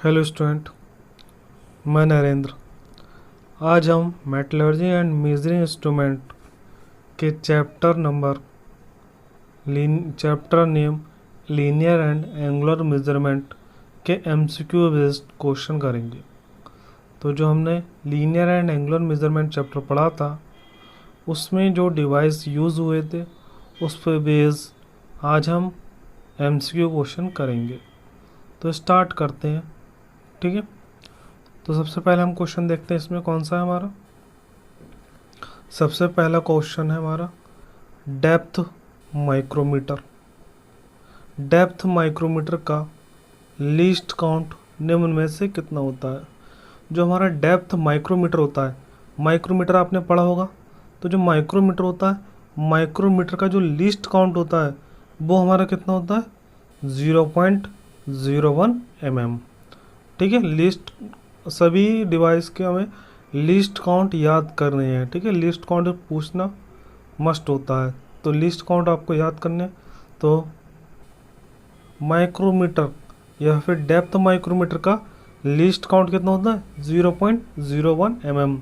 Hello student, मैं नरेंद्र। आज हम मेटलर्जी एंड मेजरिंग इंस्ट्रूमेंट के chapter name linear and angular measurement के एमसीक्यू बेस्ड क्वेश्चन करेंगे। तो जो हमने linear and angular measurement chapter पढ़ा था उसमें जो डिवाइस यूज़ हुए थे उस पर बेस आज हम एमसीक्यू क्वेश्चन करेंगे। तो स्टार्ट करते हैं, ठीक है। तो सबसे पहले हम क्वेश्चन देखते हैं इसमें कौन सा है हमारा। सबसे पहला क्वेश्चन है हमारा डेप्थ माइक्रोमीटर। डेप्थ माइक्रोमीटर का लीस्ट काउंट निम्न में से कितना होता है। जो हमारा डेप्थ माइक्रोमीटर होता है, माइक्रोमीटर आपने पढ़ा होगा, तो जो माइक्रोमीटर होता है, माइक्रोमीटर का जो लीस्ट काउंट होता है वो हमारा कितना होता है 0.01 mm। ठीक है। लिस्ट सभी डिवाइस के हमें लिस्ट काउंट याद करने हैं, ठीक है। लिस्ट काउंट पूछना मस्ट होता है, तो लिस्ट काउंट आपको याद करने। तो माइक्रोमीटर या फिर डेप्थ माइक्रोमीटर का लिस्ट काउंट कितना होता है 0.01 mm।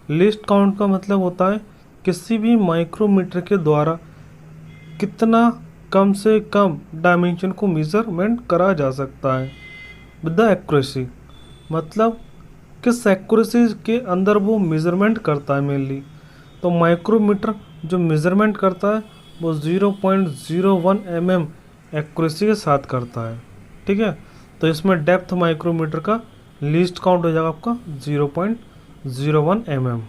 लिस्ट काउंट का मतलब होता है किसी भी माइक्रोमीटर के द्वारा कितना कम से कम डायमेंशन को मेजरमेंट करा जा सकता है विद द एक्यूरेसी। मतलब किस एक्यूरेसी के अंदर वो मेज़रमेंट करता है मेनली। तो माइक्रोमीटर जो मेज़रमेंट करता है वो 0.01 mm एक्यूरेसी के साथ करता है, ठीक है। तो इसमें डेप्थ माइक्रोमीटर का लीस्ट काउंट हो जाएगा आपका 0.01 mm।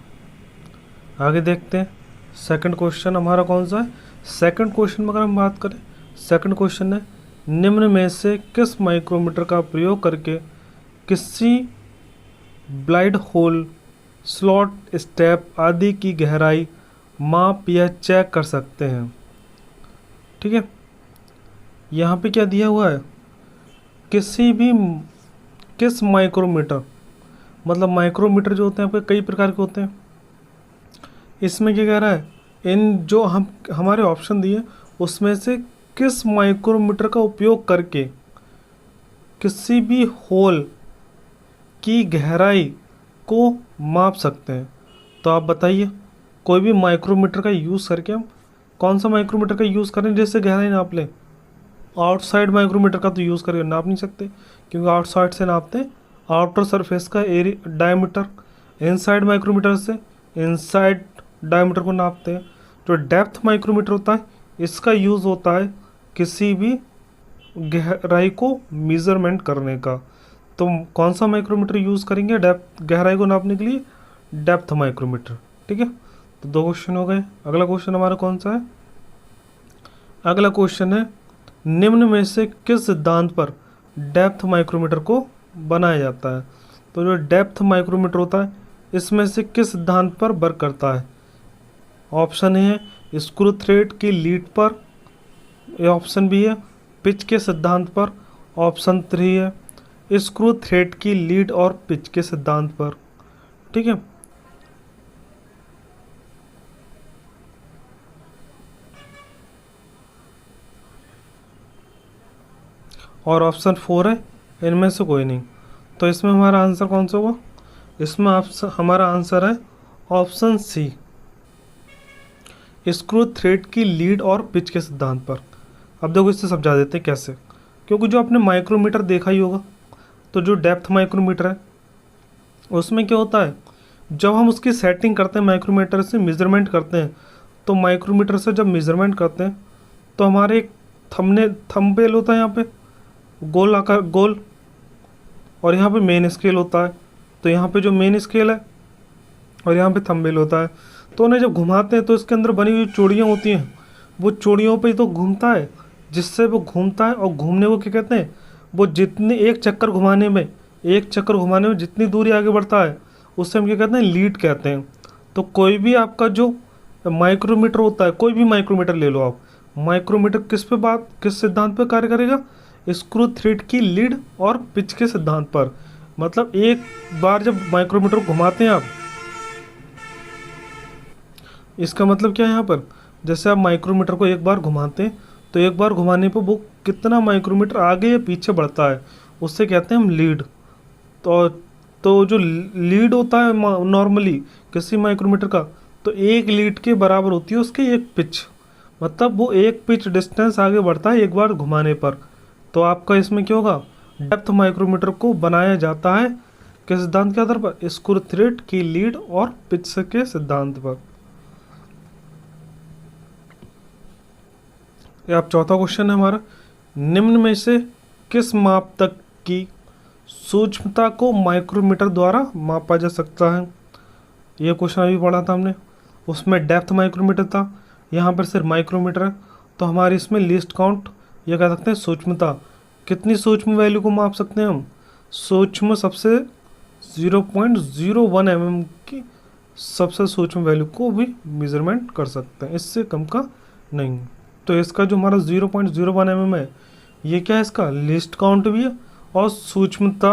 आगे देखते हैं सेकंड क्वेश्चन हमारा कौन सा है। सेकंड क्वेश्चन में अगर हम बात करें, सेकंड क्वेश्चन है निम्न में से किस माइक्रोमीटर का प्रयोग करके किसी ब्लाइड होल, स्लॉट, स्टेप आदि की गहराई माप या चेक कर सकते हैं। ठीक है। यहाँ पे क्या दिया हुआ है, किस माइक्रोमीटर, मतलब माइक्रोमीटर जो होते हैं आपके कई प्रकार के होते हैं। इसमें क्या कह रहा है, इन जो हमारे ऑप्शन दिए उसमें से किस माइक्रोमीटर का उपयोग करके किसी भी होल की गहराई को माप सकते हैं। तो आप बताइए कोई भी माइक्रोमीटर का यूज़ करके हम कौन सा माइक्रोमीटर का यूज़ करें जिससे गहराई नाप लें। आउटसाइड माइक्रोमीटर का तो यूज़ करके नाप नहीं सकते, क्योंकि आउटसाइड से नापते हैं आउटर सरफेस का एरिया डायमीटर। इनसाइड माइक्रोमीटर से इनसाइड डायमीटर को नापते हैं। जो डेप्थ माइक्रोमीटर होता है इसका यूज़ होता है किसी भी गहराई को मेज़रमेंट करने का। तो कौन सा माइक्रोमीटर यूज़ करेंगे डेप्थ गहराई को नापने के लिए, डेप्थ माइक्रोमीटर, ठीक है। तो दो क्वेश्चन हो गए। अगला क्वेश्चन हमारा कौन सा है, अगला क्वेश्चन है निम्न में से किस सिद्धांत पर डेप्थ माइक्रोमीटर को बनाया जाता है। तो जो डेप्थ माइक्रोमीटर होता है इसमें से किस सिद्धांत पर वर्क करता है। ऑप्शन है स्क्रू थ्रेड की लीड पर, ऑप्शन बी है पिच के सिद्धांत पर, ऑप्शन 3 है स्क्रू थ्रेड की लीड और पिच के सिद्धांत पर, ठीक है। और ऑप्शन 4 है इनमें से कोई नहीं। तो इसमें हमारा आंसर कौन सा हुआ, इसमें हमारा आंसर है ऑप्शन सी, स्क्रू थ्रेड की लीड और पिच के सिद्धांत पर। अब देखो इससे समझा देते हैं कैसे, क्योंकि जो आपने माइक्रोमीटर देखा ही होगा, तो जो डेप्थ माइक्रोमीटर है उसमें क्या होता है, जब हम उसकी सेटिंग करते हैं माइक्रोमीटर से मेज़रमेंट करते हैं, तो माइक्रोमीटर से जब मेज़रमेंट करते हैं तो हमारे एक थंबनेल होता है यहाँ पे गोल आकार गोल, और यहाँ पे मेन स्केल होता है। तो यहाँ पे जो मेन स्केल है और यहाँ पे थंबनेल होता है, तो उन्हें जब घुमाते हैं तो इसके अंदर बनी हुई चूड़ियाँ होती हैं, वो चूड़ियों पे तो घूमता है, जिससे वो घूमता है। और घूमने को क्या कहते हैं, वो जितने एक चक्कर घुमाने में जितनी दूरी आगे बढ़ता है उससे हम क्या कहते हैं, लीड कहते हैं। तो कोई भी आपका जो माइक्रोमीटर होता है, कोई भी माइक्रोमीटर ले लो आप, माइक्रोमीटर किस सिद्धांत पर कार्य करेगा, स्क्रू थ्रेड की लीड और पिच के सिद्धांत पर। मतलब एक बार जब माइक्रोमीटर घुमाते हैं आप, इसका मतलब क्या है यहाँ पर, जैसे आप माइक्रोमीटर को एक बार घुमाते हैं तो एक बार घुमाने पर वो कितना माइक्रोमीटर आगे या पीछे बढ़ता है उससे कहते हैं हम लीड। तो तो जो लीड होता है नॉर्मली किसी माइक्रोमीटर का, तो एक लीड के बराबर होती है उसकी एक पिच, मतलब वो एक पिच डिस्टेंस आगे बढ़ता है एक बार घुमाने पर। तो आपका इसमें क्या होगा, डेप्थ माइक्रोमीटर को बनाया जाता है किस सिद्धांत के आधार पर, स्क्रू थ्रेड की लीड और पिच के सिद्धांत पर। ये अब चौथा क्वेश्चन है हमारा, निम्न में से किस माप तक की सूक्ष्मता को माइक्रोमीटर द्वारा मापा जा सकता है। ये क्वेश्चन अभी पढ़ा था हमने, उसमें डेप्थ माइक्रोमीटर था, यहाँ पर सिर्फ माइक्रोमीटर है। तो हमारी इसमें लीस्ट काउंट, ये कह सकते हैं सूक्ष्मता, कितनी सूक्ष्म वैल्यू को माप सकते हैं हम, सूक्ष्म सबसे 0.01 mm की सबसे सूक्ष्म वैल्यू को भी मेजरमेंट कर सकते हैं, इससे कम का नहीं। तो इसका जो हमारा 0.01 mm है, ये क्या है, इसका लीस्ट काउंट भी है और सूक्ष्मता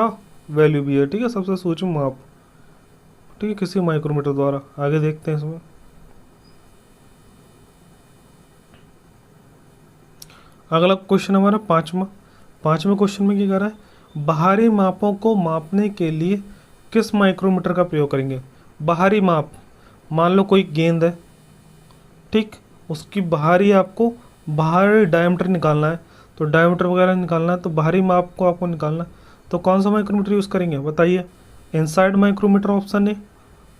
वैल्यू भी है, ठीक है, सबसे सूक्ष्म माप, ठीक है, किसी माइक्रोमीटर द्वारा। आगे देखते हैं इसमें, अगला क्वेश्चन हमारा पाँचवें क्वेश्चन में क्या कह रहा है, बाहरी मापों को मापने के लिए किस माइक्रोमीटर का प्रयोग करेंगे। बाहरी माप, मान लो कोई गेंद है, ठीक, उसकी बाहरी आपको बाहरी डायमीटर निकालना है, तो डायमीटर वगैरह निकालना है, तो बाहरी माप को आपको निकालना है, तो कौन सा माइक्रोमीटर यूज़ करेंगे बताइए। Inside micrometer option A,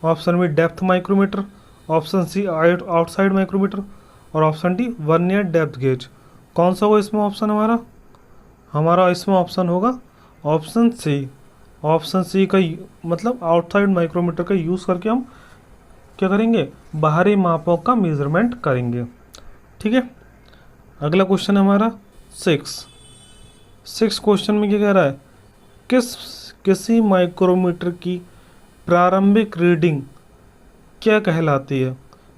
option B depth micrometer, option C outside micrometer, और option D vernier depth gauge. कौन सा होगा इसमें ऑप्शन हमारा इसमें ऑप्शन होगा ऑप्शन सी। ऑप्शन सी का मतलब आउटसाइड माइक्रोमीटर का यूज़ करके हम क्या करेंगे, बाहरी मापों का मेजरमेंट करेंगे, ठीक है। अगला क्वेश्चन है हमारा सिक्स क्वेश्चन में क्या कह रहा है, किसी माइक्रोमीटर की प्रारंभिक रीडिंग क्या कहलाती है।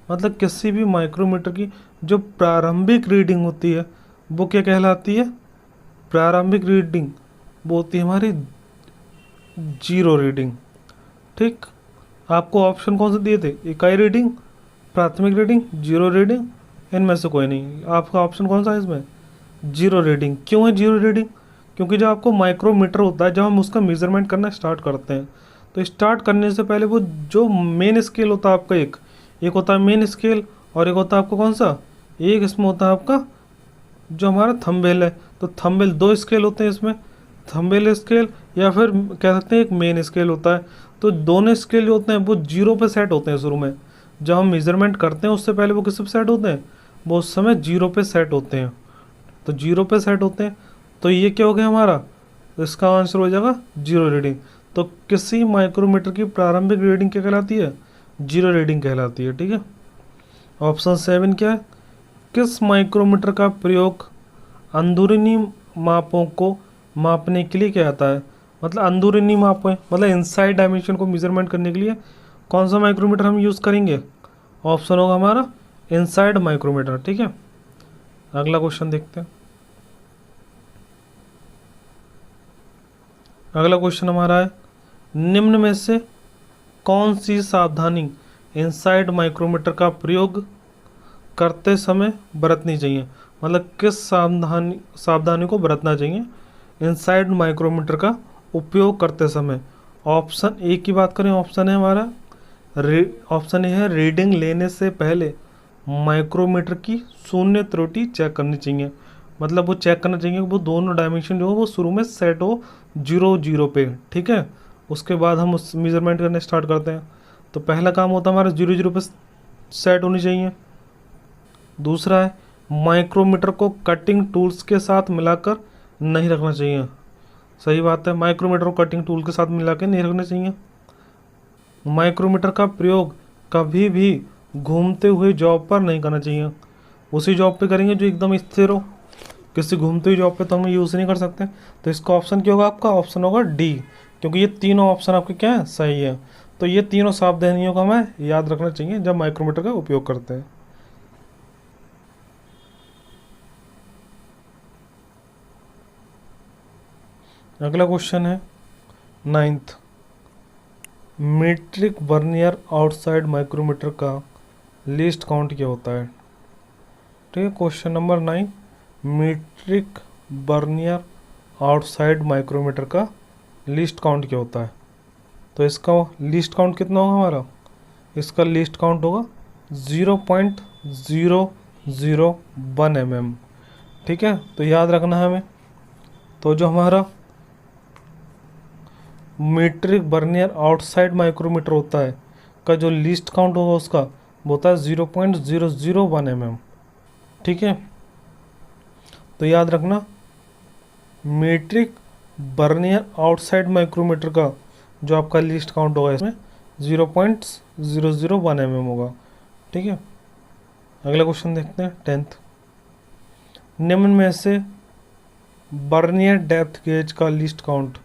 मतलब किसी भी माइक्रोमीटर की जो प्रारंभिक रीडिंग होती है वो क्या कहलाती है, प्रारंभिक रीडिंग वो होती है हमारी जीरो रीडिंग, ठीक। आपको ऑप्शन कौन से दिए थे, इकाई रीडिंग, प्राथमिक रीडिंग, जीरो रीडिंग, इनमें से कोई नहीं। आपका ऑप्शन कौन सा है इसमें, जीरो रीडिंग। क्यों है जीरो रीडिंग, क्योंकि जब आपको माइक्रोमीटर होता है, जब हम उसका मेजरमेंट करना स्टार्ट करते हैं, तो स्टार्ट करने से पहले वो जो मेन स्केल होता है आपका, एक होता है मेन स्केल और एक होता है आपका कौन सा, एक इसमें होता है आपका जो हमारा थंबनेल है। तो थंबनेल दो स्केल होते हैं इसमें, थंबनेल स्केल या फिर कह सकते हैं एक मेन स्केल होता है। तो दोनों स्केल जो होते हैं वो जीरो पे सेट होते हैं शुरू में, जब हम मेजरमेंट करते हैं उससे पहले वो किस पे सेट होते हैं, वो उस समय जीरो पे सेट होते हैं। तो जीरो पे सेट होते हैं, तो ये क्या हो गया हमारा, तो इसका आंसर हो जाएगा जीरो रीडिंग। तो किसी माइक्रोमीटर की प्रारंभिक रीडिंग क्या कहलाती है, जीरो रीडिंग कहलाती है, ठीक है। ऑप्शन 7 क्या है, किस माइक्रोमीटर का प्रयोग अंदरूनी मापों को मापने के लिए किया जाता है। मतलब अंदरूनी माप है, मतलब इनसाइड डायमेंशन को मेजरमेंट करने के लिए कौन सा माइक्रोमीटर हम यूज़ करेंगे, ऑप्शन होगा हमारा इनसाइड माइक्रोमीटर, ठीक है। अगला क्वेश्चन देखते हैं, अगला क्वेश्चन हमारा है, निम्न में से कौन सी सावधानी इनसाइड माइक्रोमीटर का प्रयोग करते समय बरतनी चाहिए। मतलब किस सावधानी को बरतना चाहिए इनसाइड माइक्रोमीटर का उपयोग करते समय। ऑप्शन ए की बात करें, ऑप्शन है हमारा ऑप्शन ए है, रीडिंग लेने से पहले माइक्रोमीटर की शून्य त्रुटि चेक करनी चाहिए। मतलब वो चेक करना चाहिए कि वो दोनों डायमेंशन जो हो वो शुरू में सेट हो जीरो जीरो पे, ठीक है। उसके बाद हम उस मेजरमेंट करने स्टार्ट करते हैं। तो पहला काम होता है हमारा जीरो जीरो पे सेट होनी चाहिए। दूसरा है, माइक्रोमीटर को कटिंग टूल्स के साथ मिलाकर नहीं रखना चाहिए। सही बात है, माइक्रोमीटर को कटिंग टूल के साथ मिला के नहीं रखना चाहिए। माइक्रोमीटर का प्रयोग कभी भी घूमते हुए जॉब पर नहीं करना चाहिए। उसी जॉब पे करेंगे जो एकदम स्थिर हो, किसी घूमते हुए जॉब पे तो हम यूज़ नहीं कर सकते। तो इसका ऑप्शन क्या होगा आपका, ऑप्शन होगा डी, क्योंकि ये तीनों ऑप्शन आपके क्या है, सही है। तो ये तीनों सावधानियों का हमें याद रखना चाहिए जब माइक्रोमीटर का उपयोग करते हैं। अगला क्वेश्चन है 9th, metric vernier outside micrometer का लीस्ट काउंट क्या होता है। ठीक है, question number 9, metric vernier outside micrometer का लीस्ट काउंट क्या होता है। तो इसका लीस्ट काउंट कितना होगा हमारा, इसका लीस्ट काउंट होगा 0.001 mm। ठीक है, तो याद रखना है हमें। तो जो हमारा मीट्रिक बर्नियर आउटसाइड माइक्रोमीटर होता है का जो लीस्ट काउंट होगा उसका वो होता है 0.001 mm। ठीक है, तो याद रखना मीट्रिक बर्नियर आउटसाइड माइक्रोमीटर का जो आपका लीस्ट काउंट होगा इसमें 0.001 mm होगा। ठीक है, अगला क्वेश्चन देखते हैं 10th। निम्न में से बर्नियर डेप्थ गेज का लीस्ट काउंट।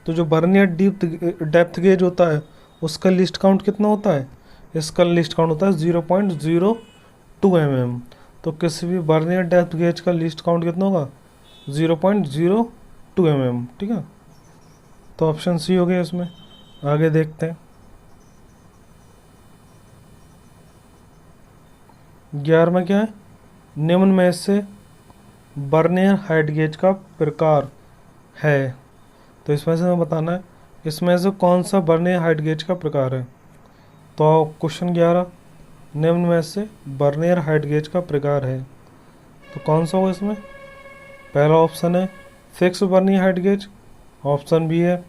तो जो बर्नियर डेप्थ गेज होता है उसका लीस्ट काउंट कितना होता है, इसका लीस्ट काउंट होता है 0.02 mm। तो किसी भी बर्नियर डेप्थ गेज का लीस्ट काउंट कितना होगा 0.02 mm। ठीक है, तो ऑप्शन सी हो गया इसमें। आगे देखते हैं 11वां क्या है, निम्न में से बर्नियर हाइट गेज का प्रकार है। तो इसमें से हमें बताना है इसमें से कौन सा बर्नियर हाइट गेज का प्रकार है। तो क्वेश्चन 11, निम्न में से बर्नियर हाइट गेज का प्रकार है, तो कौन सा होगा इसमें। पहला ऑप्शन है fix vernier height gauge, option B है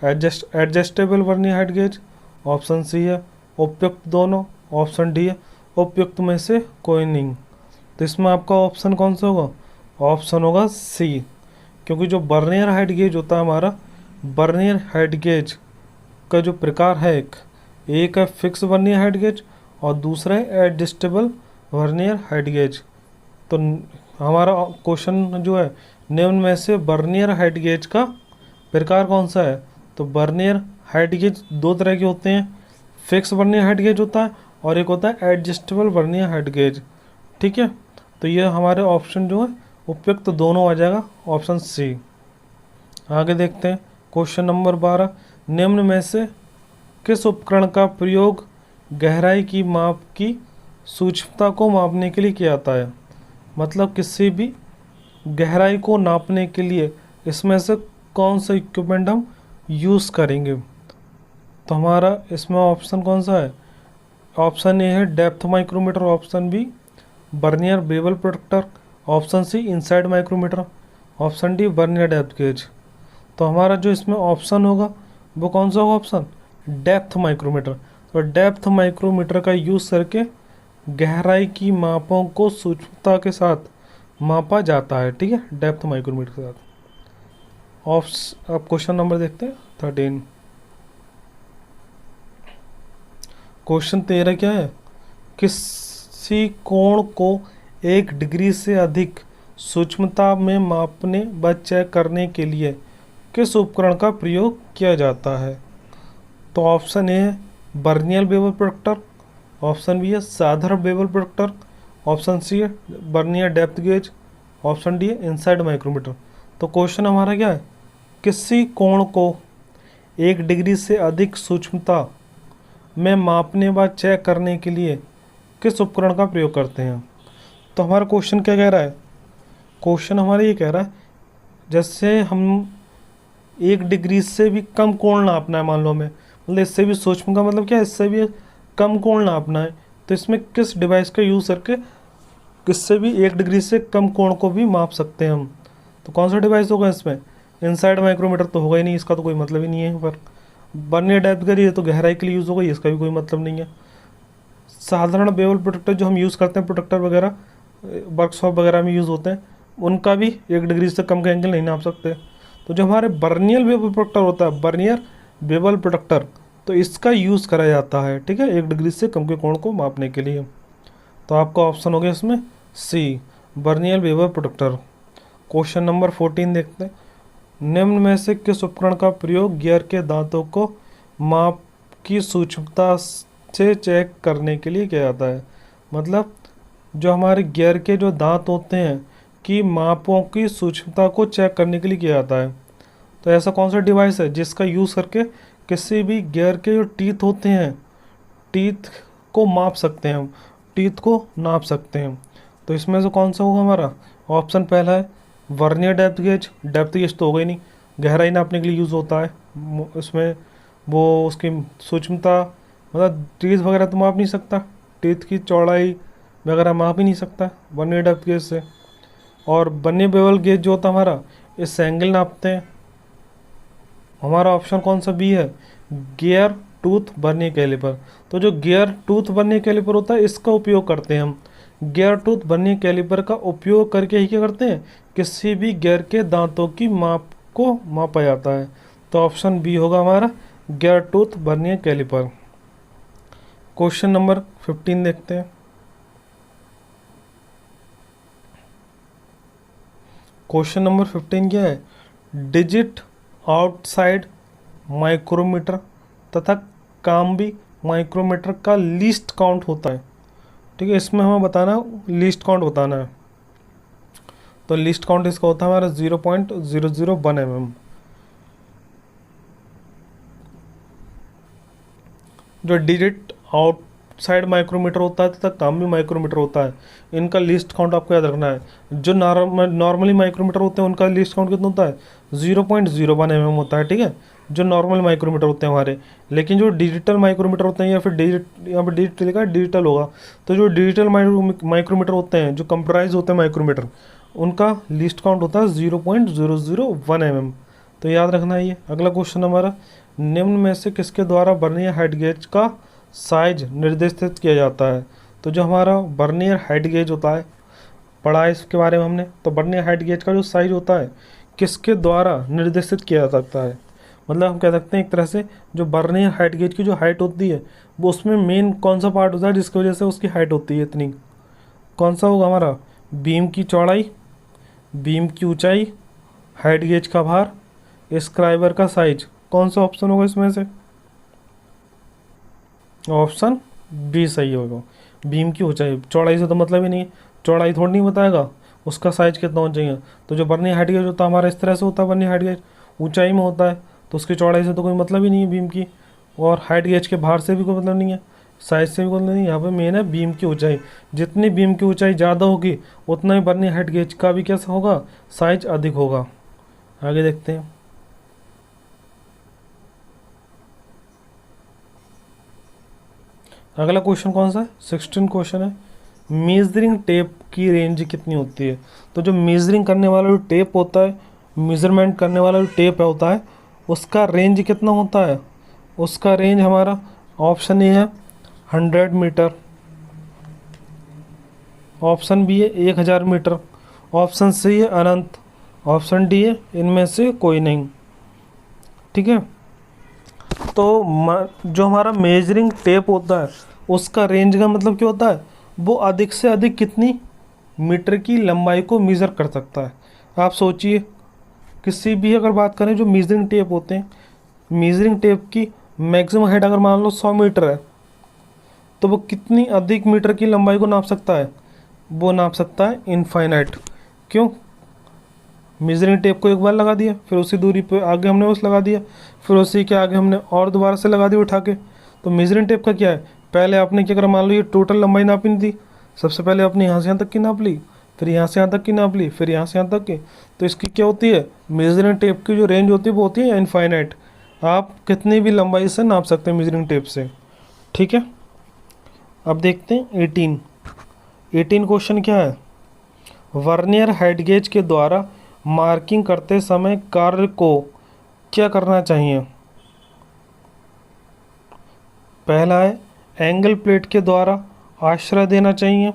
adjustable vernier height gauge, option C है उपयुक्त दोनों, ऑप्शन डी है उपयुक्त में से कोई नहीं। तो इसमें आपका ऑप्शन कौन सा होगा, ऑप्शन होगा सी, क्योंकि जो बर्नियर हाइट गेज होता है हमारा, बर्नियर हाइट गेज का जो प्रकार है एक है फिक्स बर्नियर हाइट गेज और दूसरा है एडजस्टेबल बर्नियर हाइट गेज। तो हमारा क्वेश्चन जो है निम्न में से बर्नियर हाइट गेज का प्रकार कौन सा है। तो बर्नियर हाइट गेज दो तरह के होते हैं, फिक्स बर्नियर हाइट गेज होता है और एक होता है एडजस्टेबल बर्नियर हाइट गेज। ठीक है, तो ये हमारे ऑप्शन जो है उपयुक्त तो दोनों आ जाएगा, ऑप्शन सी। आगे देखते हैं क्वेश्चन नंबर 12, निम्न में से किस उपकरण का प्रयोग गहराई की माप की सूक्ष्मता को मापने के लिए किया जाता है। मतलब किसी भी गहराई को नापने के लिए इसमें से कौन सा इक्विपमेंट हम यूज़ करेंगे। तो हमारा इसमें ऑप्शन कौन सा है, ऑप्शन ए है depth micrometer, option B vernier bevel protractor, option C inside micrometer, option D vernier depth gauge. तो हमारा जो इसमें ऑप्शन होगा वो कौन सा होगा, ऑप्शन डेप्थ माइक्रोमीटर। तो डेप्थ माइक्रोमीटर का यूज़ करके गहराई की मापों को सूक्ष्मता के साथ मापा जाता है। ठीक है, डेप्थ माइक्रोमीटर के साथ। अब क्वेश्चन नंबर देखते हैं 13। क्वेश्चन 13 क्या है, किसी कोण को 1 डिग्री से अधिक सूक्ष्मता में मापने व चेक करने के लिए किस उपकरण का प्रयोग किया जाता है। तो ऑप्शन ए है vernier bevel protractor, option B है साधारण बेवल प्रोटेक्टर, ऑप्शन सी है vernier depth gauge, option D है इनसाइड माइक्रोमीटर। तो क्वेश्चन हमारा क्या है, किसी कोण को 1 डिग्री से अधिक सूक्ष्मता में मापने व चेक करने के लिए किस उपकरण का प्रयोग करते हैं। तो हमारा क्वेश्चन क्या कह रहा है, क्वेश्चन हमारा ये कह रहा है जैसे हम 1 डिग्री से भी कम कोण नापना है, मान लो हमें, मतलब इससे भी सूक्ष्म का मतलब क्या है, इससे भी कम कोण नापना है, तो इसमें किस डिवाइस का यूज़ करके किससे भी 1 डिग्री से कम कोण को भी माप सकते हैं हम। तो कौन सा डिवाइस होगा इसमें, इनसाइड माइक्रोमीटर तो होगा ही नहीं, इसका तो कोई मतलब ही नहीं है। पर बर्नियर डेप्थ गेज ये तो गहराई के लिए यूज़ होगा, इसका भी कोई मतलब नहीं है। साधारण बेवल प्रोटेक्टर जो हम यूज़ करते हैं, प्रोटेक्टर वगैरह वर्कशॉप वगैरह में यूज़ होते हैं, उनका भी 1 डिग्री से कम का एंगल नहीं नाप सकते। तो जो हमारे बर्नियर बेवल प्रोटेक्टर होता है, बर्नियर बेवल प्रोटेक्टर, तो इसका यूज़ करा जाता है। ठीक है, 1 डिग्री से कम के कोण को मापने के लिए। तो आपका ऑप्शन हो गया इसमें C vernier bevel protractor. Question number 14 देखते हैं, निम्न में से किस उपकरण का प्रयोग गियर के दांतों को माप की सूक्ष्मता से चेक करने के लिए किया जाता है। मतलब जो हमारे गियर के जो दांत होते हैं कि मापों की सूक्ष्मता को चेक करने के लिए किया जाता है। तो ऐसा कौन सा डिवाइस है जिसका यूज़ करके किसी भी गियर के जो टीथ होते हैं, टीथ को माप सकते हैं, टीथ को नाप सकते हैं। तो इसमें से कौन सा होगा हमारा, ऑप्शन पहला है vernier depth gauge, depth gauge तो होगा ही नहीं, गहराई नापने के लिए यूज़ होता है। इसमें वो उसकी सूक्ष्मता, मतलब टीथ वगैरह तो माप नहीं सकता, टीथ की चौड़ाई वगैरह माप ही नहीं सकता वर्नियर डेप्थ गेज से। और वर्नियर बेवल गेज जो होता है हमारा, इससे एंगल नापते हैं। हमारा ऑप्शन कौन सा बी है, गियर टूथ वर्नियर कैलिपर। तो जो गियर टूथ वर्नियर कैलिपर होता है इसका उपयोग करते हैं हम। गियर टूथ वर्नियर कैलिपर का उपयोग करके ही क्या करते हैं, किसी भी गियर के दांतों की माप को मापा जाता है। तो ऑप्शन बी होगा हमारा gear tooth vernier caliper. Question number 15 देखते हैं। क्वेश्चन नंबर 15 क्या है, डिजिट आउटसाइड माइक्रोमीटर तथा काम्बी माइक्रोमीटर का लीस्ट काउंट होता है। ठीक है, इसमें हमें बताना, लीस्ट काउंट बताना है। तो लीस्ट काउंट इसका होता है हमारा 0.001 mm। जो डिजिट आउटसाइड माइक्रोमीटर होता है तथा काम्बी माइक्रोमीटर होता है, इनका लीस्ट काउंट आपको याद रखना है। जो नॉर्मली माइक्रोमीटर होते हैं उनका लीस्ट काउंट कितना होता है, 0.01 mm होता है। ठीक है, जो नॉर्मल माइक्रोमीटर होते हैं हमारे। लेकिन जो डिजिटल माइक्रोमीटर होते हैं, या फिर यहाँ पर डिजिटल लिखा है, डिजिटल होगा, तो जो डिजिटल माइक्रोमीटर होते हैं, जो कंप्यूटराइज होते हैं माइक्रोमीटर, उनका लीस्ट काउंट होता है 0.001 mm। तो याद रखना है ये। अगला क्वेश्चन हमारा, निम्न में से किसके द्वारा वर्नियर हाइट गेज का साइज निर्देशित किया जाता है। तो जो हमारा वर्नियर हाइट गेज होता है, पढ़ा है इसके बारे में हमने। तो वर्नियर हाइट गेज का जो साइज होता है किसके द्वारा निर्देशित किया जा सकता है, मतलब हम कह सकते हैं एक तरह से जो वर्नियर हाइट गेज की जो हाइट होती है, वो उसमें मेन कौन सा पार्ट होता है जिसकी वजह से उसकी हाइट होती है इतनी, कौन सा होगा हमारा, बीम की चौड़ाई, बीम की ऊंचाई, हाइट गेज का भार, स्क्राइबर का साइज। कौन सा ऑप्शन होगा इसमें से, ऑप्शन बी सही होगा, बीम की ऊंचाई। चौड़ाई से तो मतलब ही नहीं है, चौड़ाई थोड़ी नहीं बताएगा उसका साइज कितना होना चाहिए। तो जो वर्नियर हाइट गेज होता है हमारा इस तरह से होता है, वर्नियर हाइट गेज ऊंचाई में होता है, तो उसकी चौड़ाई से तो कोई मतलब ही नहीं है बीम की। और हाइट गेज के भार से भी कोई मतलब नहीं है, साइज से भी कोई मतलब नहीं। यहाँ पे मेन है बीम की ऊंचाई। जितनी बीम की ऊंचाई ज़्यादा होगी उतना ही वर्नियर हाइट गेज का भी कैसा होगा, साइज अधिक होगा। आगे देखते हैं। अगला क्वेश्चन कौन सा है, 16 क्वेश्चन है, मेजरिंग टेप की रेंज कितनी होती है। तो जो मेजरिंग करने वाला जो टेप होता है, मेजरमेंट करने वाला जो टेप होता है, उसका रेंज कितना होता है। उसका रेंज हमारा ऑप्शन ए है 100 मीटर, ऑप्शन बी है 1000 मीटर, ऑप्शन सी है अनंत, ऑप्शन डी है इनमें से कोई नहीं। ठीक है, तो जो हमारा मेजरिंग टेप होता है उसका रेंज का मतलब क्या होता है, वो अधिक से अधिक कितनी मीटर की लंबाई को मेज़र कर सकता है। आप सोचिए, किसी भी अगर बात करें जो मेजरिंग टेप होते हैं, मेजरिंग टेप की मैक्सिमम हाइट अगर मान लो 100 मीटर है, तो वो कितनी अधिक मीटर की लंबाई को नाप सकता है, वो नाप सकता है इनफाइनाइट। क्यों, मेजरिंग टेप को एक बार लगा दिया, फिर उसी दूरी पे आगे हमने उस लगा दिया, फिर उसी के आगे हमने और दोबारा से लगा दिया उठा के। तो मेजरिंग टेप का क्या है, पहले आपने क्या करा, मान लो ये टोटल लंबाई नापनी थी, सबसे पहले आपने यहाँ से यहाँ तक की नाप ली, फिर यहाँ से यहाँ तक की नाप ली, फिर यहाँ से यहाँ तक की। तो इसकी क्या होती है, मेजरिंग टेप की जो रेंज होती है वो होती है इनफाइनाइट। आप कितनी भी लंबाई से नाप सकते हैं मेजरिंग टेप से। ठीक है, अब देखते हैं 18 क्वेश्चन क्या है, वर्नियर हाइट गेज के द्वारा मार्किंग करते समय कार्य को क्या करना चाहिए। पहला है एंगल प्लेट के द्वारा आश्रय देना चाहिए,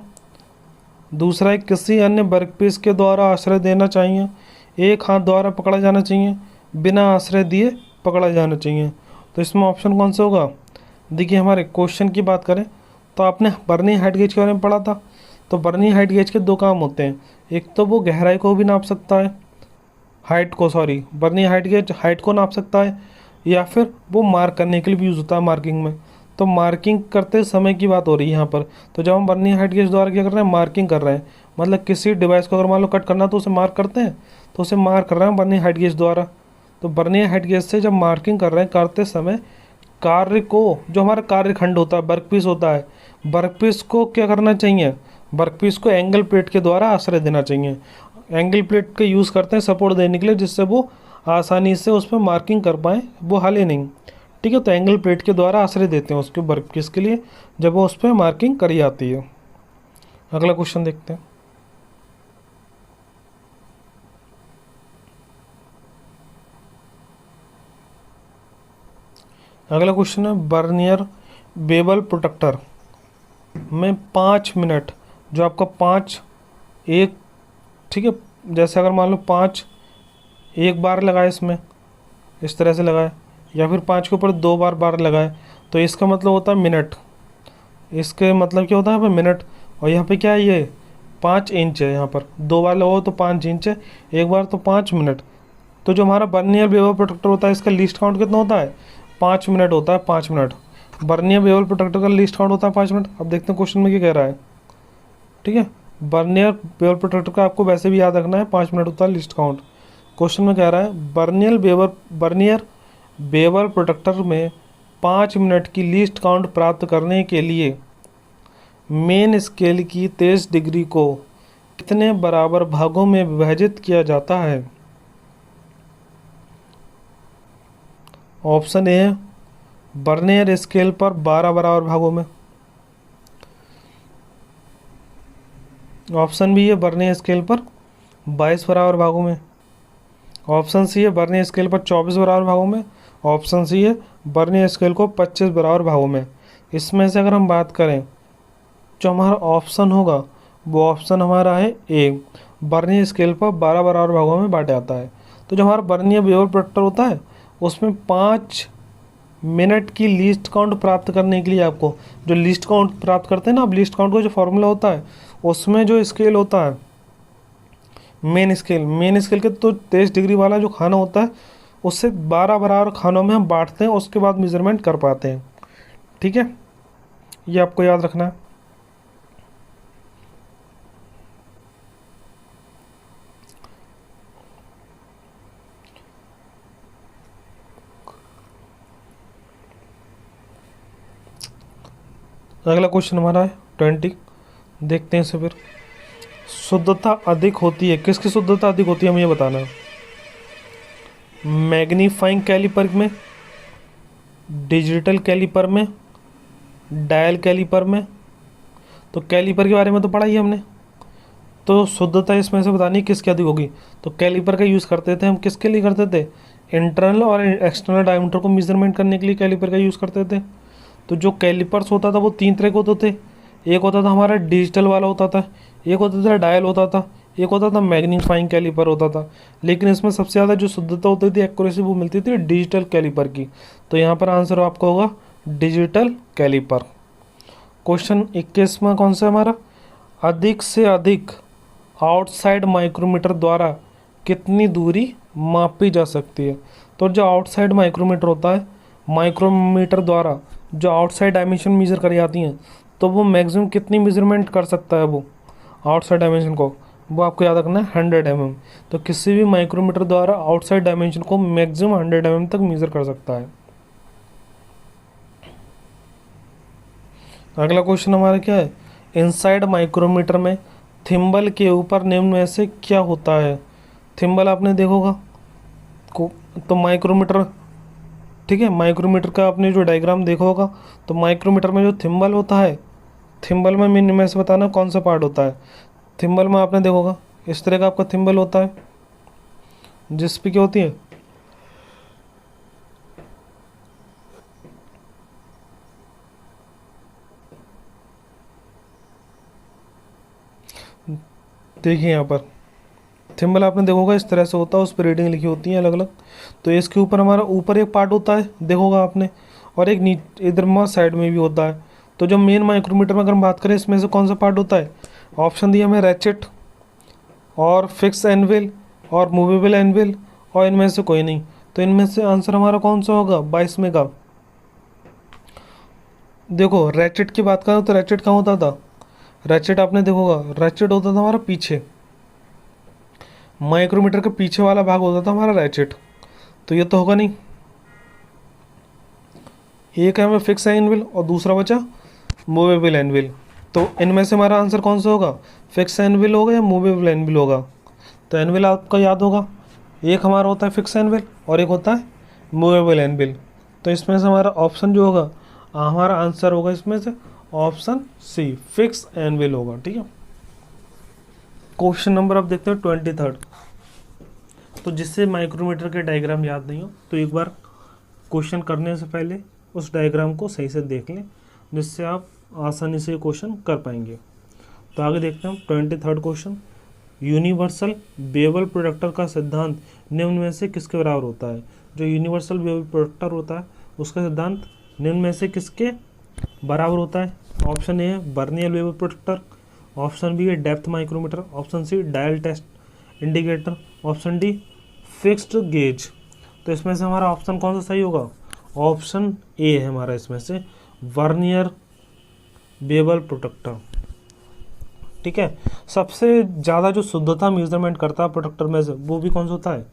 दूसरा है किसी अन्य वर्कपीस के द्वारा आश्रय देना चाहिए, एक हाथ द्वारा पकड़ा जाना चाहिए, बिना आश्रय दिए पकड़ा जाना चाहिए। तो इसमें ऑप्शन कौन सा होगा, देखिए हमारे क्वेश्चन की बात करें तो आपने वर्नियर हाइट गेज के बारे में पढ़ा था। तो वर्नियर हाइट गेज के दो काम होते हैं, एक तो वो गहराई को भी नाप सकता है, वर्नियर हाइट गेज हाइट को नाप सकता है, या फिर वो मार्क करने के लिए भी यूज़ होता है मार्किंग में। तो मार्किंग करते समय की बात हो रही है यहाँ पर। तो जब हम वर्नियर हाइट गेज द्वारा क्या कर रहे हैं, मार्किंग कर रहे हैं, मतलब किसी डिवाइस को अगर मान लो कट करना तो उसे मार्क करते हैं, तो उसे मार्क कर रहे हैं वर्नियर हाइट गेज द्वारा। तो वर्नियर हाइट गेज से जब मार्किंग कर रहे हैं करते समय कार्य को, जो हमारा कार्यखंड होता है, वर्कपीस होता है, वर्कपीस को क्या करना चाहिए, वर्कपीस को एंगल प्लेट के द्वारा आश्रय देना चाहिए। एंगल प्लेट का यूज़ करते हैं सपोर्ट देने के लिए, जिससे वो आसानी से उस पर मार्किंग कर पाएँ, वो हिले नहीं। ठीक है, तो एंगल प्लेट के द्वारा आश्रय देते हैं उसके वर्क किसके लिए, जब वो उस पर मार्किंग करी जाती है। अगला क्वेश्चन देखते हैं। अगला क्वेश्चन है बर्नियर बेवल प्रोटेक्टर में 5 मिनट, जो आपका 5 एक, ठीक है, जैसे अगर मान लो 5 एक बार लगाए इसमें, इस तरह से लगाए, या फिर 5 के ऊपर 2 बार बार लगाए, तो इसका मतलब होता है मिनट। इसके मतलब क्या होता है यहाँ पे मिनट, और यहाँ पे क्या है, ये 5 इंच है। यहाँ पर 2 बार लगाओ तो 5 इंच है, एक बार तो 5 मिनट। तो जो हमारा बर्नियर बेवल प्रोटेक्टर होता है, इसका लीस्ट काउंट कितना होता है, 5 मिनट होता है, 5 मिनट। बर्नियर बेवल प्रोटेक्टर का लीस्ट काउंट होता है 5 मिनट। अब देखते हैं क्वेश्चन में क्या कह रहा है। ठीक है, बर्नियर बेवल प्रोटेक्टर का आपको वैसे भी याद रखना है, 5 मिनट होता है लीस्ट काउंट। क्वेश्चन में कह रहा है बर्नियर बेवल प्रोटेक्टर में 5 मिनट की लीस्ट काउंट प्राप्त करने के लिए मेन स्केल की 23 डिग्री को कितने बराबर भागों में विभाजित किया जाता है। ऑप्शन ए है बर्नियर स्केल पर 12 बराबर भागों में। ऑप्शन बी है बर्नियर स्केल पर 22 बराबर भागों में। ऑप्शन सी है बर्नियर स्केल पर 24 बराबर भागों में। ऑप्शन सी है बर्नियर स्केल को 25 बराबर भागों में। इसमें से अगर हम बात करें, जो हमारा ऑप्शन होगा वो ऑप्शन हमारा है ए, बर्नियर स्केल पर 12 बराबर भागों में बांटा जाता है। तो जो हमारा बर्नियर बेवल प्रोटेक्टर होता है उसमें 5 मिनट की लीस्ट काउंट प्राप्त करने के लिए आपको, जो लीस्ट काउंट प्राप्त करते हैं ना, अब लीस्ट काउंट का जो फॉर्मूला होता है उसमें जो स्केल होता है मेन स्केल के तो 23 डिग्री वाला जो खाना होता है उससे 12 बराबर खानों में हम बांटते हैं, उसके बाद मेजरमेंट कर पाते हैं। ठीक है, ये आपको याद रखना है। अगला क्वेश्चन हमारा है 20, देखते हैं इसे फिर। शुद्धता अधिक होती है, किसकी शुद्धता अधिक होती है हमें ये बताना है। मैग्नीफाइंग कैलिपर में, डिजिटल कैलिपर में, डायल कैलिपर में। तो कैलिपर के बारे में तो पढ़ा ही हमने, तो शुद्धता इसमें से बतानी किसकी अधिक होगी। तो कैलिपर का यूज़ करते थे हम, किसके लिए करते थे, इंटरनल और एक्सटर्नल डायमीटर को मेजरमेंट करने के लिए कैलिपर का यूज़ करते थे। तो जो कैलिपर्स होता था वो 3 तरह के होते थे। एक होता था हमारा डिजिटल वाला होता था, एक होता था डायल होता था, एक होता था मैग्नीफाइंग कैलिपर होता था। लेकिन इसमें सबसे ज़्यादा जो शुद्धता होती थी, एक्यूरेसी, वो मिलती थी डिजिटल कैलिपर की। तो यहाँ पर आंसर आपका होगा डिजिटल कैलिपर। क्वेश्चन 21 में कौन सा हमारा, अधिक से अधिक आउटसाइड माइक्रोमीटर द्वारा कितनी दूरी मापी जा सकती है। तो जो आउटसाइड माइक्रोमीटर होता है, माइक्रोमीटर द्वारा जो आउटसाइड डायमेंशन मेजर करी जाती हैं, तो वो मैक्सिमम कितनी मेजरमेंट कर सकता है वो आउटसाइड डायमेंशन को, वो आपको याद रखना है 100 mm। तो किसी भी माइक्रोमीटर द्वारा आउटसाइड डायमेंशन को मैक्सिमम 100 mm तक मेजर कर सकता है। अगला क्वेश्चन हमारा क्या है, इनसाइड माइक्रोमीटर में थिम्बल के ऊपर निम्न में से क्या होता है। थिम्बल आपने देखोगा तो माइक्रोमीटर, ठीक है, माइक्रोमीटर का आपने जो डायग्राम देखा होगा, तो माइक्रोमीटर में जो थिम्बल होता है, थिम्बल में मैं से बताना कौन सा पार्ट होता है। थिम्बल में आपने देखोगा इस तरह का आपका थिम्बल होता है, जिस पे क्या होती है, देखिए यहाँ पर थिम्बल आपने देखोगा इस तरह से होता है, उस पर रीडिंग लिखी होती है अलग अलग। तो इसके ऊपर हमारा ऊपर एक पार्ट होता है देखोगा आपने, और एक नीचे इधर में साइड में भी होता है। तो जो मेन माइक्रोमीटर में अगर हम बात करें, इसमें से कौन सा पार्ट होता है, ऑप्शन दिया हमें रैचेट और फिक्स एनविल और मूवेबल एनविल, और इनमें से कोई नहीं। तो इनमें से आंसर हमारा कौन सा होगा 22 में का। देखो रैचेट की बात करें तो रैचेट कहाँ होता था, रैचेट आपने देखोगा रैचेट होता था हमारा पीछे, माइक्रोमीटर के पीछे वाला भाग होता था हमारा रैचेट। तो ये तो होगा नहीं, एक है हमें फिक्स एनविल और दूसरा बचा मूवेबल एनविल। तो इनमें से हमारा आंसर कौन सा होगा, फिक्स एनविल होगा या मूवेबल एनविल होगा। तो एनविल आपका याद होगा, एक हमारा होता है फिक्स एनवेल और एक होता है मूवेबल एनवेल। तो इसमें से हमारा ऑप्शन जो होगा, हमारा आंसर होगा इसमें से ऑप्शन सी, फिक्स एनवेल होगा। ठीक है, क्वेश्चन नंबर अब देखते हैं 23। तो जिससे माइक्रोमीटर के डायग्राम याद नहीं हो तो एक बार क्वेश्चन करने से पहले उस डायग्राम को सही से देख लें, जिससे आप आसानी से क्वेश्चन कर पाएंगे। तो आगे देखते हैं 23 क्वेश्चन। यूनिवर्सल बेवल प्रोडक्टर का सिद्धांत निम्न में से किसके बराबर होता है? जो यूनिवर्सल बेवल प्रोडक्टर होता है उसका सिद्धांत निम्न में से किसके बराबर होता है? ऑप्शन ए है vernier bevel protractor, option B है depth micrometer, option C dial test indicator, option D fixed gauge. तो इसमें से हमारा ऑप्शन कौन सा सही होगा? ऑप्शन ए है हमारा इसमें से वर्नियर बेवल प्रोडक्टर। ठीक है, सबसे ज़्यादा जो शुद्धता मेजरमेंट करता है प्रोडक्टर में से वो भी कौन सा होता है?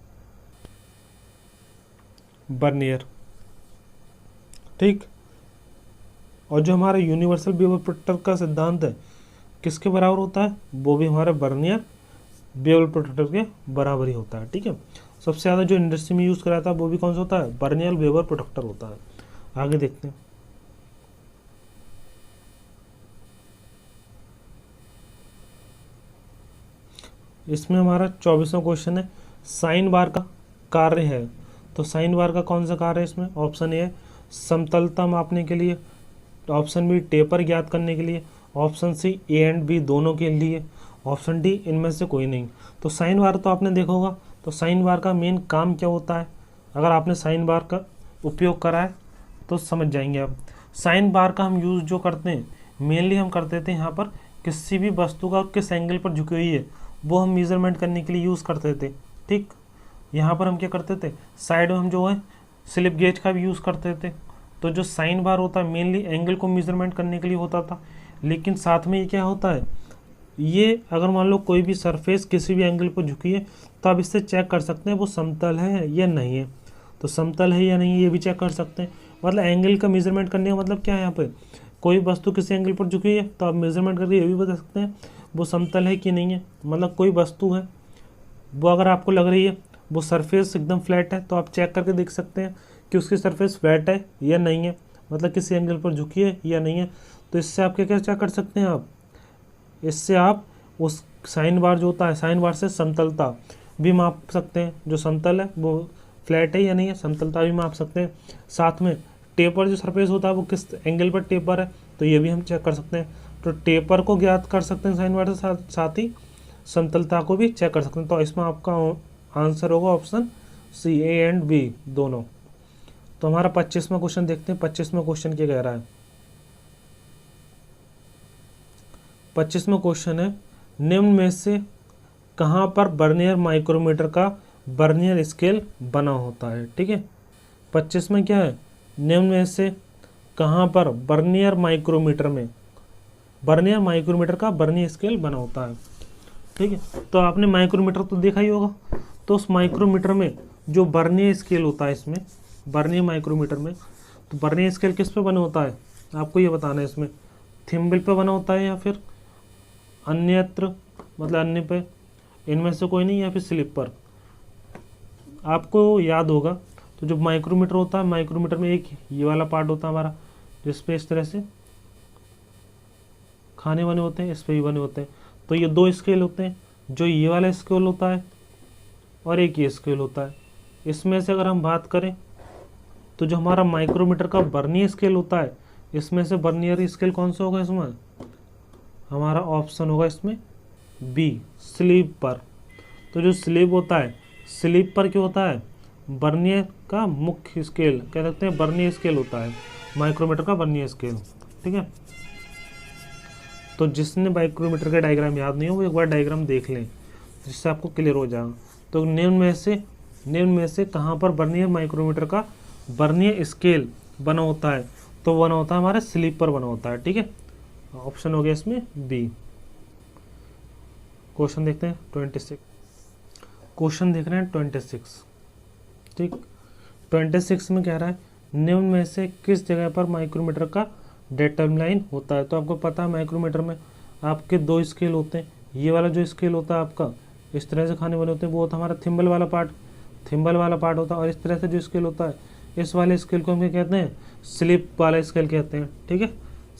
वर्नियर। ठीक, और जो हमारा यूनिवर्सल बेवल प्रोडक्टर का सिद्धांत है किसके बराबर होता है? वो भी हमारे वर्नियर बेवल प्रोडक्टर के बराबर ही होता है। ठीक है, सबसे ज़्यादा जो इंडस्ट्री में यूज़ कराता है वो भी कौन सा होता है? वर्नियर बेवल प्रोडक्टर होता है। आगे देखते हैं। इसमें हमारा 24वां क्वेश्चन है, साइन बार का कार्य है। तो साइन बार का कौन सा कार्य है इसमें? ऑप्शन ए है समतलता मापने के लिए, ऑप्शन बी टेपर ज्ञात करने के लिए, option C A and B दोनों के लिए, ऑप्शन डी इनमें से कोई नहीं। तो साइन बार तो आपने देखा होगा। तो साइन बार का मेन काम क्या होता है? अगर आपने साइन बार का उपयोग करा है तो समझ जाएंगे आप। साइन बार का हम यूज़ जो करते हैं मेनली हम करते थे यहाँ पर किसी भी वस्तु का किस एंगल पर झुकी हुई है वो हम मेज़रमेंट करने के लिए यूज़ करते थे। ठीक, यहाँ पर हम क्या करते थे, साइड में हम जो है स्लिप गेज का भी यूज़ करते थे। तो जो साइन बार होता है मेनली एंगल को मेज़रमेंट करने के लिए होता था, लेकिन साथ में ये क्या होता है, ये अगर मान लो कोई भी सरफेस किसी भी एंगल पर झुकी है तो आप इससे चेक कर सकते हैं वो समतल है या नहीं है। तो समतल है या नहीं है ये भी चेक कर सकते हैं। मतलब एंगल का मेज़रमेंट करने का मतलब क्या है, यहाँ पे कोई वस्तु किसी एंगल पर झुकी है तो आप मेज़रमेंट करके ये भी बता सकते हैं वो समतल है कि नहीं है। मतलब कोई वस्तु है वो अगर आपको लग रही है वो सरफेस एकदम फ्लैट है तो आप चेक करके देख सकते हैं कि उसकी सरफेस फ्लैट है या नहीं है, मतलब किसी एंगल पर झुकी है या नहीं है। तो इससे आप क्या क्या चेक कर सकते हैं आप, इससे आप उस साइन बार जो होता है साइन बार से समतलता भी माप सकते हैं, जो समतल है वो फ्लैट है या नहीं है, समतलता भी माप सकते हैं। साथ में टेपर जो सरफेस होता है वो किस एंगल पर टेपर है तो ये भी हम चेक कर सकते हैं। तो टेपर को ज्ञात कर सकते हैं साइन बार से, साथ ही समतलता को भी चेक कर सकते हैं। तो इसमें आपका आंसर होगा option C, A and B दोनों। तो हमारा 25वां क्वेश्चन देखते हैं। 25वां क्वेश्चन क्या कह रहा है? 25वां क्वेश्चन है, निम्न में से कहाँ पर वर्नियर माइक्रोमीटर का वर्नियर स्केल बना होता है? ठीक है, 25 में क्या है, निम्न में से कहाँ पर वर्नियर माइक्रोमीटर का वर्नियर स्केल बना होता है? ठीक है, तो आपने माइक्रोमीटर तो देखा ही होगा। तो उस माइक्रोमीटर में जो वर्नियर स्केल होता है, इसमें वर्नियर माइक्रोमीटर में तो वर्नियर स्केल किस पे बना होता है आपको ये बताना है। इसमें थिम्बल पे बना होता है या फिर अन्यत्र, मतलब अन्य पे, इनमें से कोई नहीं, या फिर स्लिप पर। आपको याद होगा तो जो माइक्रोमीटर होता है, माइक्रोमीटर में एक ये वाला पार्ट होता है हमारा जिसपे इस तरह से खाने बने होते हैं, इस पे भी बने होते हैं। तो ये दो स्केल होते हैं, जो ये वाला स्केल होता है और एक ये स्केल होता है। इसमें से अगर हम बात करें तो जो हमारा माइक्रोमीटर का वर्नियर स्केल होता है, इसमें से वर्नियर स्केल कौन सा होगा? इसमें हमारा ऑप्शन होगा इसमें बी, स्लीप पर। तो जो स्लीप होता है, स्लीप पर क्या होता है, वर्नियर का मुख्य स्केल कह सकते हैं, वर्नियर स्केल होता है माइक्रोमीटर का वर्नियर स्केल। ठीक है, तो जिसने माइक्रोमीटर का डायग्राम याद नहीं हो वो एक बार डायग्राम देख लें जिससे आपको क्लियर हो जाएगा। तो निम्न में से कहाँ पर वर्नियर माइक्रोमीटर का वर्नियर स्केल बना होता है? तो बना होता है हमारे स्लीप पर बना होता है। ठीक है, ऑप्शन हो गया इसमें बी। क्वेश्चन देखते हैं 26। क्वेश्चन देख रहे हैं 26। ठीक, 26 में कह रहा है, निम्न में से किस जगह पर माइक्रोमीटर का डेटम लाइन होता है? तो आपको पता है माइक्रोमीटर में आपके दो स्केल होते हैं। ये वाला जो स्केल होता है आपका इस तरह से खाने वाले होते हैं, वो होता है हमारा थिम्बल वाला पार्ट। थिम्बल वाला पार्ट होता है, और इस तरह से जो स्केल होता है, इस वाले स्केल को हम क्या कहते हैं, स्लिप वाला स्केल कहते हैं, ठीक है,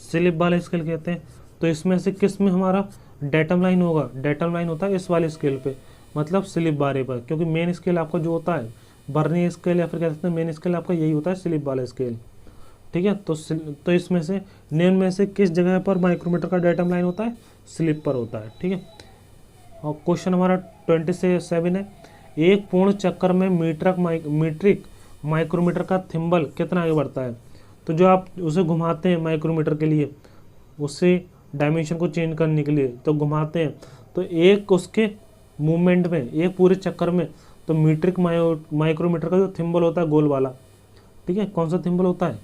स्लिप वाला स्केल कहते हैं। तो इसमें से किस में हमारा डेटम लाइन होगा, डेटम लाइन होता है इस वाले स्केल पे, मतलब स्लिप बारे पर, क्योंकि मेन स्केल आपका जो होता है बर्नियर स्केल या फिर कह सकते हैं मेन स्केल आपका यही होता है, स्लिप वाला स्केल, ठीक है। तो इसमें से निम्न में से किस जगह पर माइक्रोमीटर का डेटम लाइन होता है, स्लिप पर होता है, ठीक है। और क्वेश्चन हमारा 27 है, एक पूर्ण चक्कर में मीट्रिक माइक्रोमीटर का थिम्बल कितना आगे बढ़ता है। तो जो आप उसे घुमाते हैं माइक्रोमीटर के लिए, उससे डायमेंशन को चेंज करने के लिए तो घुमाते हैं, तो एक उसके मूवमेंट में, एक पूरे चक्कर में, तो मीट्रिक माइक्रोमीटर का जो थिम्बल होता है गोल वाला, ठीक है, कौन सा थिम्बल होता है,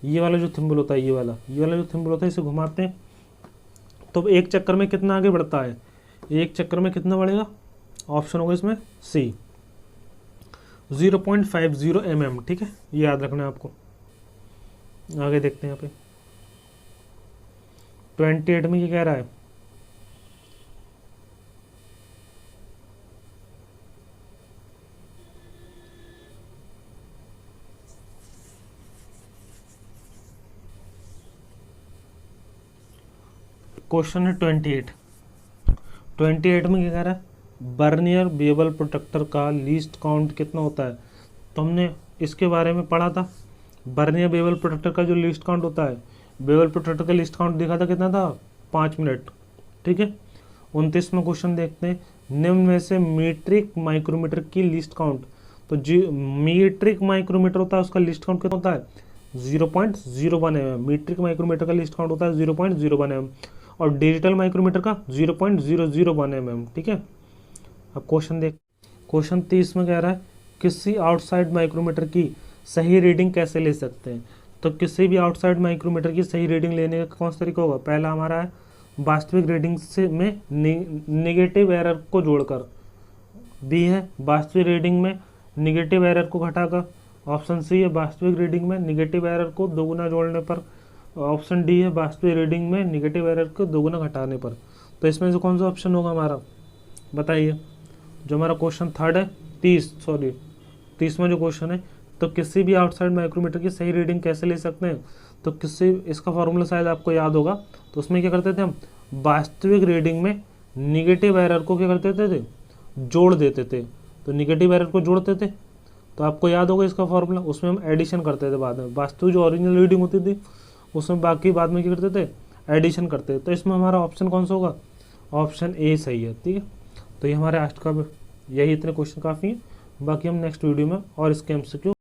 ये वाला जो थिम्बल होता है, ये वाला जो थिम्बल होता है, इसे घुमाते हैं तो एक चक्कर में कितना आगे बढ़ता है, एक चक्कर में कितना बढ़ेगा, ऑप्शन होगा इसमें सी, 0.50 mm, ठीक है, ये याद रखना है आपको। आगे देखते हैं यहाँ पे 28 में ये कह रहा है, क्वेश्चन है 28 में क्या कह रहा है, बर्नियर बेवल प्रोटेक्टर का लीस्ट काउंट कितना होता है। तो हमने इसके बारे में पढ़ा था, बर्नियर बेवल प्रोटेक्टर का जो लीस्ट काउंट होता है, बेवल प्रोटेक्टर का लीस्ट काउंट देखा था कितना था, 5 मिनट, ठीक है। 29वां क्वेश्चन देखते हैं, निम्न में से मीट्रिक माइक्रोमीटर की लीस्ट काउंट। तो जो मीट्रिक माइक्रोमीटर होता है उसका लीस्ट काउंट कितना होता है, 0.01 mm। मीट्रिक माइक्रोमीटर का लीस्ट काउंट होता है 0.01 mm, और डिजिटल माइक्रोमीटर का 0.001 mm, ठीक है। अब क्वेश्चन देख, क्वेश्चन 30 में कह रहा है, किसी आउटसाइड माइक्रोमीटर की सही रीडिंग कैसे ले सकते हैं। तो किसी भी आउटसाइड माइक्रोमीटर की सही रीडिंग लेने का कौन सा तरीका होगा, पहला हमारा है वास्तविक रीडिंग से में निगेटिव एरर को जोड़कर, बी है वास्तविक रीडिंग में निगेटिव एरर को घटाकर, ऑप्शन सी है वास्तविक रीडिंग में निगेटिव एरर को दोगुना जोड़ने पर, ऑप्शन डी है वास्तविक रीडिंग में निगेटिव एरर को दोगुना घटाने पर। तो इसमें से कौन सा ऑप्शन होगा हमारा, बताइए। जो हमारा क्वेश्चन थर्ड है 30वां जो क्वेश्चन है, तो किसी भी आउटसाइड माइक्रोमीटर की सही रीडिंग कैसे ले सकते हैं। तो किसी, इसका फॉर्मूला शायद आपको याद होगा, तो उसमें क्या करते थे हम, वास्तविक रीडिंग में निगेटिव एरर को क्या करते थे, जोड़ देते थे। तो निगेटिव एरर को जोड़ते थे, तो आपको याद होगा इसका फॉर्मूला, उसमें हम एडिशन करते थे बाद में, वास्तविक जो ओरिजिनल रीडिंग होती थी उसमें बाकी बाद में क्या करते थे, एडिशन करते थे। तो इसमें हमारा ऑप्शन कौन सा होगा, ऑप्शन ए सही है, ठीक है। तो ये हमारे आज का यही इतने क्वेश्चन काफ़ी है, बाकी हम नेक्स्ट वीडियो में और इसके एमसीक्यू